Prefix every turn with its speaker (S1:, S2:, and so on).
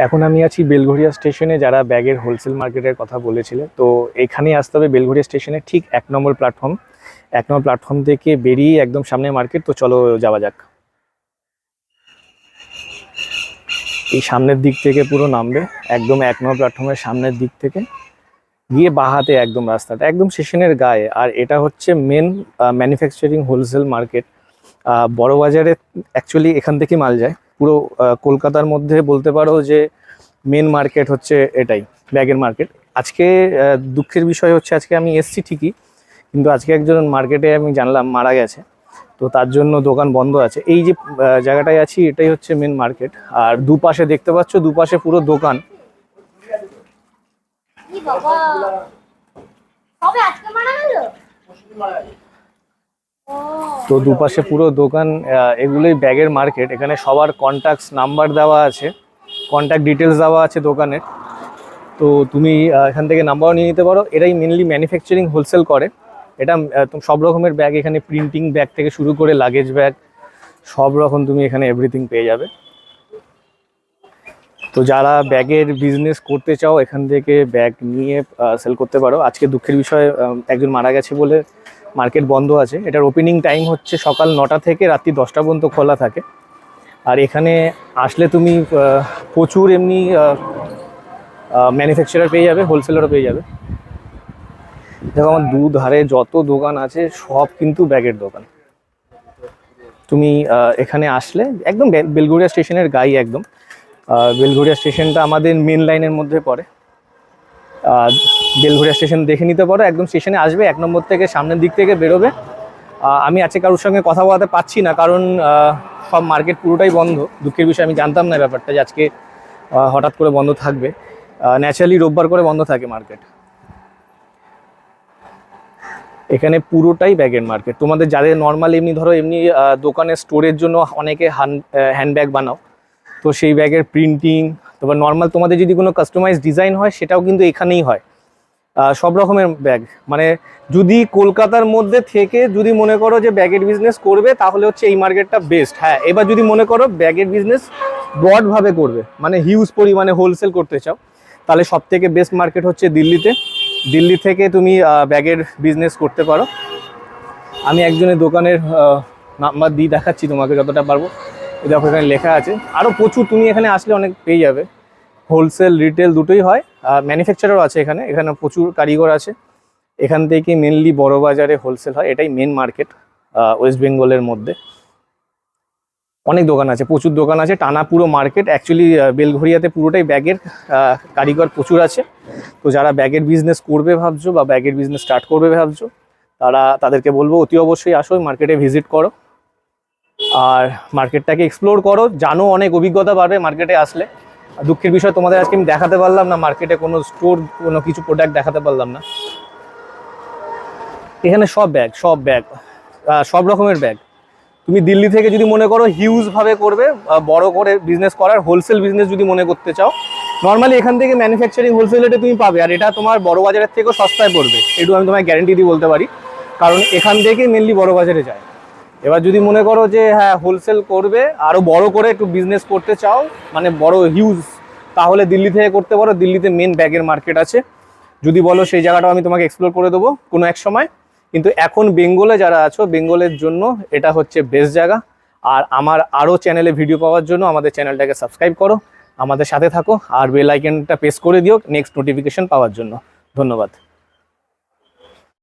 S1: এখন আমি আছি বেলঘরিয়া স্টেশনে। যারা ব্যাগের হোলসেল মার্কেটের কথা বলেছিলে, তো এখানে আসতে হবে বেলঘরিয়া স্টেশনে ঠিক 1 নম্বর প্ল্যাটফর্ম। 1 নম্বর প্ল্যাটফর্ম থেকে বেরিয়ে একদম সামনে মার্কেট। তো চলো যাওয়া যাক। এই সামনের দিক থেকে পুরো নামবে, একদম 1 নম্বর প্ল্যাটফর্মের সামনের দিক থেকে গিয়ে বাহাতে একদম রাস্তাটা একদম স্টেশনের গায়ে। আর এটা হচ্ছে মেন ম্যানুফ্যাকচারিং হোলসেল মার্কেট। বড় বাজারে অ্যাকচুয়ালি এখান থেকে মাল যায় পুরো কলকাতার মধ্যে। বলতে পারো যে মেন মার্কেট হচ্ছে এটাই, ব্যাগের মার্কেট। আজকে দুঃখের বিষয় হচ্ছে আজকে আমি এসছি ঠিকই, কিন্তু আজকে একজন মার্কেটে আমি জানলাম মারা গেছে, তো তার জন্য দোকান বন্ধ আছে। এই যে জায়গাটায় আছি এটাই হচ্ছে মেন মার্কেট। আর দুপাশে দেখতে পাচ্ছ, দুপাশে পুরো দোকান। তো দুপাশে পুরো দোকান, এগুলোই ব্যাগের মার্কেট। এখানে সবার কন্ট্যাক্ট নাম্বার দেওয়া আছে, কন্ট্যাক্ট ডিটেলস দেওয়া আছে দোকানের। তো তুমি এখান থেকে নাম্বারও নিয়ে নিতে পারো। এরাই মেনলি ম্যানুফ্যাকচারিং হোলসেল করে। এটা সব রকমের ব্যাগ, এখানে প্রিন্টিং ব্যাগ থেকে শুরু করে লাগেজ ব্যাগ সব রকম তুমি এখানে এভরিথিং পেয়ে যাবে। তো যারা ব্যাগের বিজনেস করতে চাও এখান থেকে ব্যাগ নিয়ে সেল করতে পারো। আজকে দুঃখের বিষয় একজন মারা গেছে বলে মার্কেট বন্ধ আছে। এটার ওপেনিং টাইম হচ্ছে সকাল 9টা থেকে রাত্রি 10টা পর্যন্ত খোলা থাকে। আর এখানে আসলে তুমি প্রচুর এমনি ম্যানুফ্যাকচারার পেয়ে যাবে, হোলসেলারও পেয়ে যাবে। দেখো আমার দুধারে যত দোকান আছে সব কিন্তু ব্যাগের দোকান। তুমি এখানে আসলে একদম বেলঘরিয়া স্টেশনের গায়ে একদম। বেলঘরিয়া স্টেশনটা আমাদের মেন লাইনের মধ্যে পড়ে। বেলঘরিয়া স্টেশন দেখে নিতে পারো। একদম স্টেশনে আসবে, 1 নম্বর থেকে সামনের দিক থেকে বেরোবে। আমি আজকে কারোর সঙ্গে কথা বলাতে পারছি না, কারণ সব মার্কেট পুরোটাই বন্ধ। দুঃখের বিষয়, আমি জানতাম না ব্যাপারটা যে আজকে হঠাৎ করে বন্ধ থাকবে। ন্যাচারালি রোববার করে বন্ধ থাকে মার্কেট। এখানে পুরোটাই ব্যাগের মার্কেট। তোমাদের যাদের নর্মাল এমনি ধরো এমনি দোকানে স্টোরের জন্য অনেকে হ্যান্ডব্যাগ বানাও, তো সেই ব্যাগের প্রিন্টিং, তারপর নর্মাল তোমাদের যদি কোনো কাস্টমাইজ ডিজাইন হয় সেটাও কিন্তু এখানেই হয়। সব রকমের ব্যাগ, মানে যদি কলকাতার মধ্যে থেকে যদি মনে করো যে ব্যাগের বিজনেস করবে তাহলে হচ্ছে এই মার্কেটটা বেস্ট। হ্যাঁ, এবার যদি মনে করো ব্যাগের বিজনেস ব্রডভাবে করবে, মানে হিউজ পরিমাণে হোলসেল করতে চাও, তাহলে সব থেকে বেস্ট মার্কেট হচ্ছে দিল্লিতে। দিল্লি থেকে তুমি ব্যাগের বিজনেস করতে পারো। আমি একজনের দোকানের নাম্বার দিয়ে দেখাচ্ছি তোমাকে যতটা পারবো। দেখো এখানে লেখা আছে, আরও প্রচুর তুমি এখানে আসলে অনেক পেয়ে যাবে। হোলসেল রিটেল দুটোই হয়, ম্যানুফ্যাকচারও আছে এখানে। এখানে প্রচুর কারিগর আছে। এখান থেকে মেনলি বড় বাজারে হোলসেল হয়। এটাই মেন মার্কেট ওয়েস্ট বেঙ্গলের মধ্যে। অনেক দোকান আছে, প্রচুর দোকান আছে, টানা পুরো মার্কেট। অ্যাকচুয়ালি বেলঘরিয়াতে পুরোটাই ব্যাগের কারিগর প্রচুর আছে। তো যারা ব্যাগের বিজনেস করবে ভাবছো বা ব্যাগের বিজনেস স্টার্ট করবে ভাবছো, তাদেরকে বলবো অতি অবশ্যই আসো, মার্কেটে ভিজিট করো আর মার্কেটটাকে এক্সপ্লোর করো, জানো, অনেক অভিজ্ঞতা বাড়বে মার্কেটে আসলে। দুঃখের বিষয় তোমাদের আজকে আমি দেখাতে পারলাম না মার্কেটে কোনো স্টোর, কোনো কিছু প্রোডাক্ট দেখাতে পারলাম না। এখানে সব ব্যাগ সব রকমের ব্যাগ। তুমি দিল্লি থেকে যদি মনে করো হিউজভাবে করবে, বড় করে বিজনেস করার, হোলসেল বিজনেস যদি মনে করতে চাও, নর্মালি এখান থেকে ম্যানুফ্যাকচারিং হোলসেল রেটে তুমি পাবে। আর এটা তোমার বড় বাজারের থেকেও সস্তায় পড়বে, এটু আমি তোমায় গ্যারেন্টি দিয়ে বলতে পারি, কারণ এখান থেকেই মেনলি বড় বাজারে যায়। এবার যদি মনে করো যে হ্যাঁ হোলসেল করবে, আরও বড় করে একটু বিজনেস করতে চাও, মানে বড় হিউজ, তাহলে দিল্লি থেকে করতে পারো। দিল্লিতে মেন ব্যাগের মার্কেট আছে। যদি বলো সেই জায়গাটাও আমি তোমাকে এক্সপ্লোর করে দেবো কোনো এক সময়। কিন্তু এখন বেঙ্গলে যারা আছো, বেঙ্গলের জন্য এটা হচ্ছে বেস্ট জায়গা। আর আমার আরও চ্যানেলে ভিডিও পাওয়ার জন্য আমাদের চ্যানেলটাকে সাবস্ক্রাইব করো, আমাদের সাথে থাকো, আর বেল আইকনটা প্রেস করে দিও নেক্সট নোটিফিকেশন পাওয়ার জন্য। ধন্যবাদ।